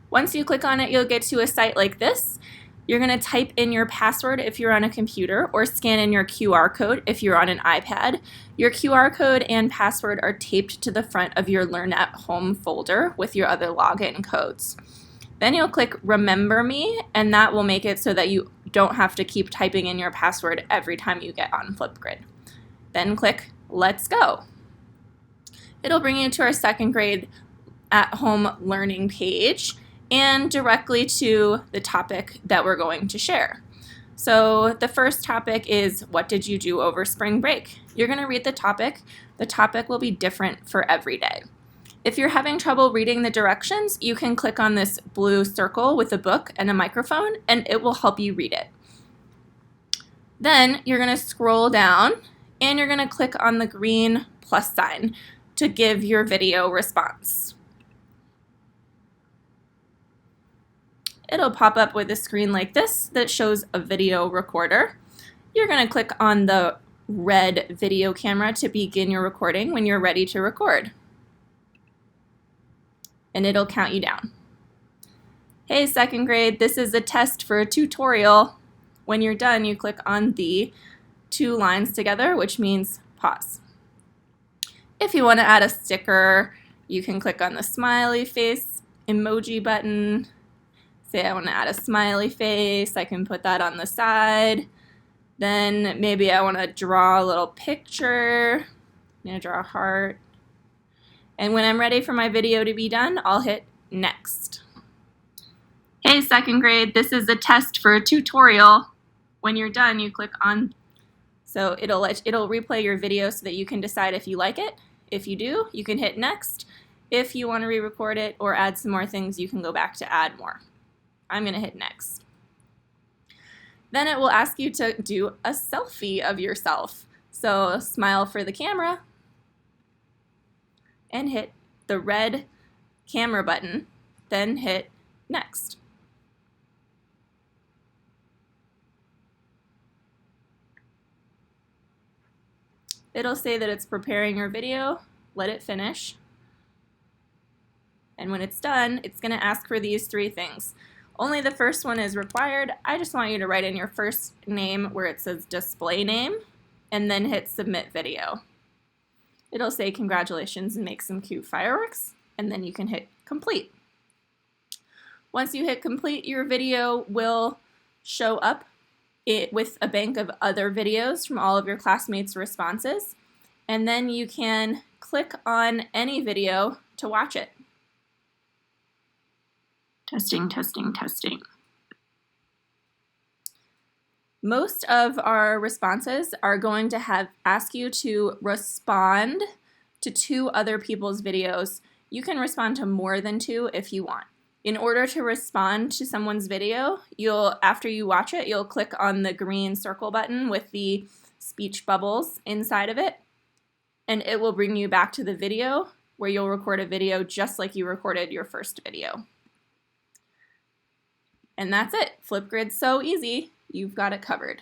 Once you click on it, you'll get to a site like this. You're going to type in your password if you're on a computer, or scan in your QR code if you're on an iPad. Your QR code and password are taped to the front of your Learn at Home folder with your other login codes. Then you'll click Remember Me, and that will make it so that you don't have to keep typing in your password every time you get on Flipgrid. Then click Let's Go. It'll bring you to our second grade at home learning page and directly to the topic that we're going to share. So the first topic is, what did you do over spring break? You're going to read the topic. The topic will be different for every day. If you're having trouble reading the directions, you can click on this blue circle with a book and a microphone, and it will help you read it. Then you're going to scroll down, and you're going to click on the green plus sign to give your video response. It'll pop up with a screen like this that shows a video recorder. You're going to click on the red video camera to begin your recording when you're ready to record. And it'll count you down. Hey, second grade, this is a test for a tutorial. When you're done, you click on the two lines together, which means pause. If you want to add a sticker, you can click on the smiley face emoji button. Say I want to add a smiley face, I can put that on the side. Then maybe I want to draw a little picture. I'm going to draw a heart. And when I'm ready for my video to be done, I'll hit next. Hey, second grade, this is a test for a tutorial. When you're done, you click on, so it'll replay your video so that you can decide if you like it. If you do, you can hit next. If you want to re-record it or add some more things, you can go back to add more. I'm going to hit next. Then it will ask you to do a selfie of yourself. So smile for the camera and hit the red camera button, then hit next. It'll say that it's preparing your video. Let it finish. And when it's done, it's going to ask for these three things. Only the first one is required. I just want you to write in your first name where it says display name, and then hit submit video. It'll say congratulations and make some cute fireworks, and then you can hit complete. Once you hit complete, your video will show up with a bank of other videos from all of your classmates' responses, and then you can click on any video to watch it. Testing, testing, testing. Most of our responses are going to ask you to respond to 2 other people's videos. You can respond to more than 2 if you want. In order to respond to someone's video, after you watch it, you'll click on the green circle button with the speech bubbles inside of it, and it will bring you back to the video where you'll record a video just like you recorded your first video. And that's it. Flipgrid's so easy. You've got it covered.